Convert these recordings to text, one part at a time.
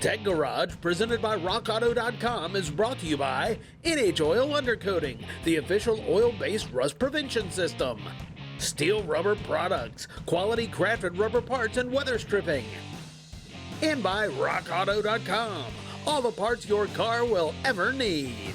Tech Garage, presented by RockAuto.com, is brought to you by NH Oil Undercoating, the official oil-based rust prevention system. Steel Rubber Products, quality crafted rubber parts and weather stripping. And by RockAuto.com, all the parts your car will ever need.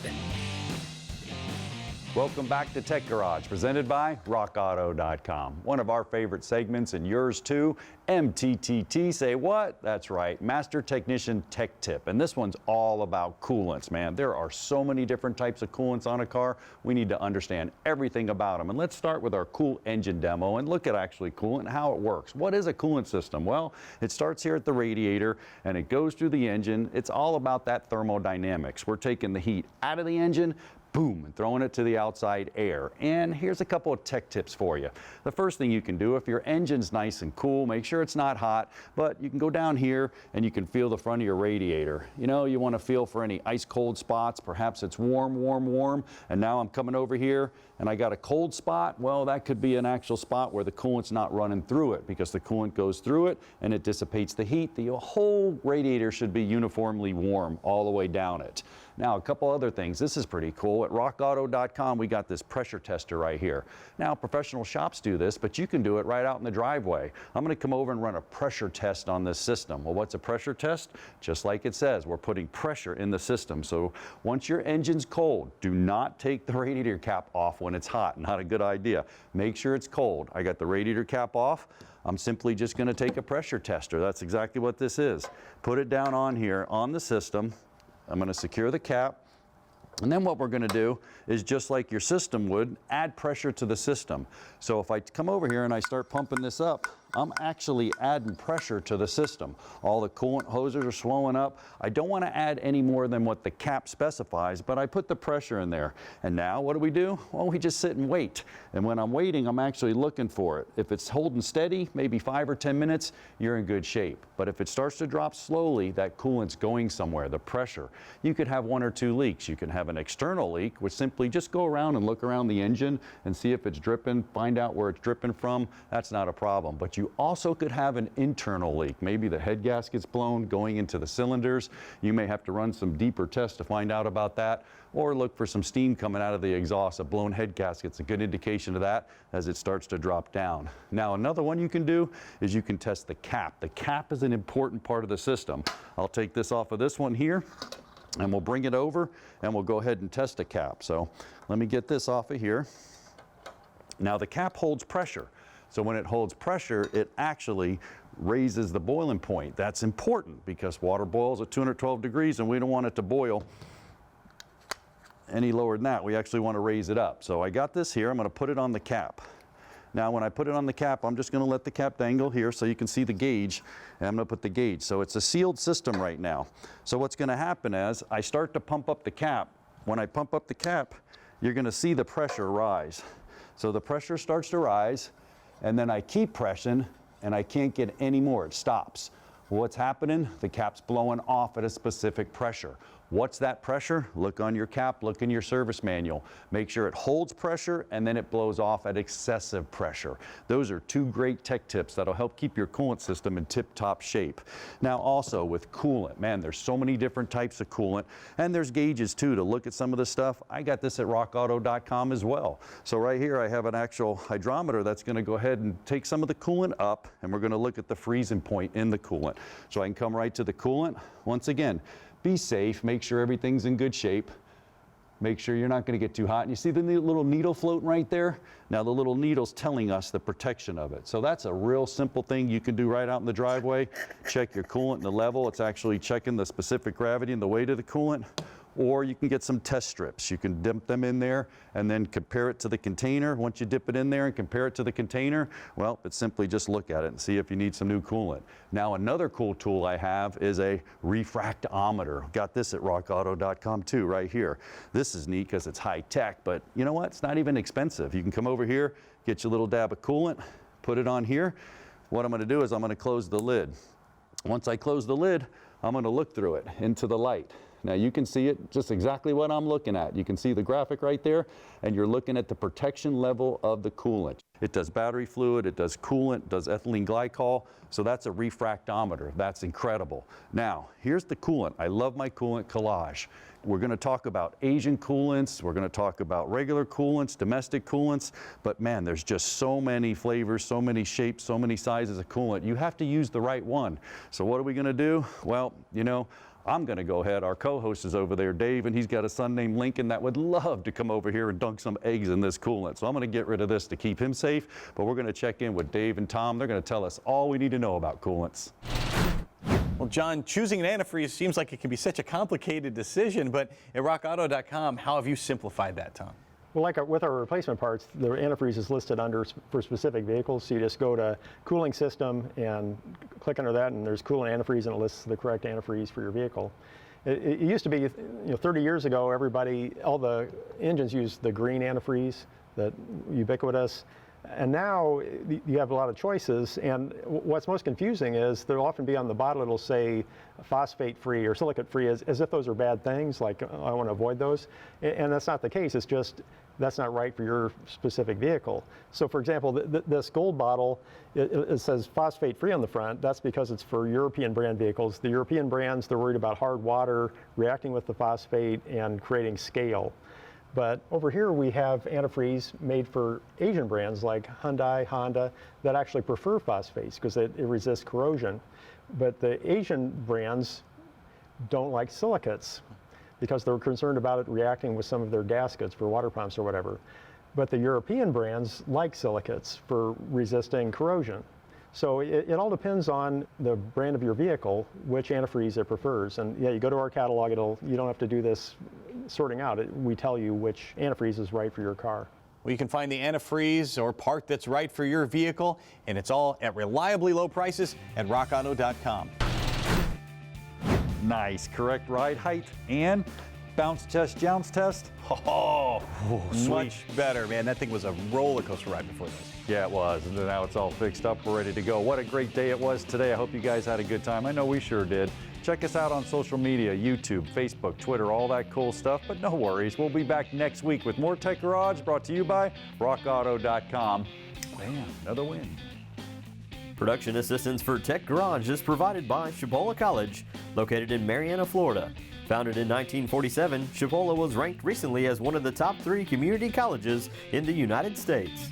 Welcome back to Tech Garage, presented by RockAuto.com. One of our favorite segments, and yours too, MTTT. Say what? That's right, Master Technician Tech Tip. And this one's all about coolants, man. There are so many different types of coolants on a car. We need to understand everything about them. And let's start with our cool engine demo and look at actually coolant and how it works. What is a coolant system? Well, it starts here at the radiator and it goes through the engine. It's all about that thermodynamics. We're taking the heat out of the engine, boom, and throwing it to the outside air. And here's a couple of tech tips for you. The first thing you can do, if your engine's nice and cool, make sure it's not hot, but you can go down here and you can feel the front of your radiator. You know, you want to feel for any ice cold spots. Perhaps it's warm, warm, warm, and now I'm coming over here and I got a cold spot. Well, that could be an actual spot where the coolant's not running through it, because the coolant goes through it and it dissipates the heat. The whole radiator should be uniformly warm all the way down it. Now, a couple other things. This is pretty cool. At RockAuto.com, we got this pressure tester right here. Now, professional shops do this, but you can do it right out in the driveway. I'm going to come over and run a pressure test on this system. Well, what's a pressure test? Just like it says, we're putting pressure in the system. So once your engine's cold, do not take the radiator cap off when it's hot. Not a good idea. Make sure it's cold. I got the radiator cap off. I'm simply just going to take a pressure tester. That's exactly what this is. Put it down on here on the system. I'm going to secure the cap, and then what we're going to do is, just like your system would, add pressure to the system. So if I come over here and I start pumping this up, I'm actually adding pressure to the system. All the coolant hoses are swelling up. I don't want to add any more than what the cap specifies, but I put the pressure in there. And now what do? Well, we just sit and wait. And when I'm waiting, I'm actually looking for it. If it's holding steady, maybe 5 or 10 minutes, you're in good shape. But if it starts to drop slowly, that coolant's going somewhere, the pressure. You could have 1 or 2 leaks. You can have an external leak, which simply just go around and look around the engine and see if it's dripping, find out where it's dripping from. That's not a problem. But you also could have an internal leak. Maybe the head gasket's blown going into the cylinders. You may have to run some deeper tests to find out about that, or look for some steam coming out of the exhaust. A blown head gasket's a good indication of that as it starts to drop down. Now, another one you can do is you can test the cap. The cap is an important part of the system. I'll take this off of this one here, and we'll bring it over and we'll go ahead and test the cap. So let me get this off of here. Now, the cap holds pressure. So when it holds pressure, it actually raises the boiling point. That's important because water boils at 212 degrees and we don't want it to boil any lower than that. We actually want to raise it up. So I got this here. I'm going to put it on the cap. Now, when I put it on the cap, I'm just going to let the cap dangle here so you can see the gauge, and I'm going to put the gauge. So it's a sealed system right now. So what's going to happen is I start to pump up the cap. When I pump up the cap, you're going to see the pressure rise. So the pressure starts to rise, and then I keep pressing, and I can't get any more. It stops. What's happening? The cap's blowing off at a specific pressure. What's that pressure? Look on your cap, look in your service manual. Make sure it holds pressure and then it blows off at excessive pressure. Those are 2 great tech tips that'll help keep your coolant system in tip-top shape. Now, also with coolant, man, there's so many different types of coolant, and there's gauges too to look at some of the stuff. I got this at RockAuto.com as well. So right here I have an actual hydrometer that's going to go ahead and take some of the coolant up, and we're going to look at the freezing point in the coolant. So I can come right to the coolant. Once again, be safe, make sure everything's in good shape. Make sure you're not going to get too hot. And you see the little needle floating right there? Now the little needle's telling us the protection of it. So that's a real simple thing you can do right out in the driveway. Check your coolant and the level. It's actually checking the specific gravity and the weight of the coolant. Or you can get some test strips. You can dip them in there and then compare it to the container. Once you dip it in there and compare it to the container, well, it's simply just look at it and see if you need some new coolant. Now, another cool tool I have is a refractometer. Got this at rockauto.com too, right here. This is neat because it's high tech, but you know what? It's not even expensive. You can come over here, get your little dab of coolant, put it on here. What I'm going to do is I'm going to close the lid. Once I close the lid, I'm going to look through it into the light. Now you can see it just exactly what I'm looking at. You can see the graphic right there, and you're looking at the protection level of the coolant. It does battery fluid, it does coolant, does ethylene glycol, so that's a refractometer. That's incredible. Now, here's the coolant. I love my coolant collage. We're going to talk about Asian coolants, we're going to talk about regular coolants, domestic coolants, but man, there's just so many flavors, so many shapes, so many sizes of coolant. You have to use the right one. So what are we going to do? Well, you know, I'm going to go ahead. Our co-host is over there, Dave, and he's got a son named Lincoln that would love to come over here and dunk some eggs in this coolant. So I'm going to get rid of this to keep him safe, but we're going to check in with Dave and Tom. They're going to tell us all we need to know about coolants. Well, John, choosing an antifreeze seems like it can be such a complicated decision, but at rockauto.com, how have you simplified that, Tom? Well, like with our replacement parts, the antifreeze is listed under for specific vehicles. So you just go to cooling system and click under that, and there's coolant antifreeze, and it lists the correct antifreeze for your vehicle. It used to be, 30 years ago, all the engines used the green antifreeze, the ubiquitous. And now you have a lot of choices, and what's most confusing is there'll often be on the bottle, it'll say phosphate-free or silicate-free, as if those are bad things, like I want to avoid those. And that's not the case. It's just that's not right for your specific vehicle. So for example, this gold bottle, it says phosphate-free on the front. That's because it's for European brand vehicles. The European brands, they're worried about hard water reacting with the phosphate and creating scale. But over here we have antifreeze made for Asian brands like Hyundai, Honda, that actually prefer phosphates because it resists corrosion. But the Asian brands don't like silicates because they're concerned about it reacting with some of their gaskets for water pumps or whatever. But the European brands like silicates for resisting corrosion. So it all depends on the brand of your vehicle, which antifreeze it prefers. And yeah, you go to our catalog, you don't have to do this sorting out. We tell you which antifreeze is right for your car. Well, you can find the antifreeze or part that's right for your vehicle, and it's all at reliably low prices at rockauto.com. Nice, correct ride height and bounce test, jounce test. Oh, much better, man. That thing was a roller coaster ride before this. Yeah, it was, and now it's all fixed up. We're ready to go. What a great day it was today. I hope you guys had a good time. I know we sure did. Check us out on social media, YouTube, Facebook, Twitter, all that cool stuff. But no worries, we'll be back next week with more Tech Garage brought to you by rockauto.com. Bam, another win. Production assistance for Tech Garage is provided by Chipola College, located in Marianna, Florida. Founded in 1947, Chipola was ranked recently as one of the top 3 community colleges in the United States.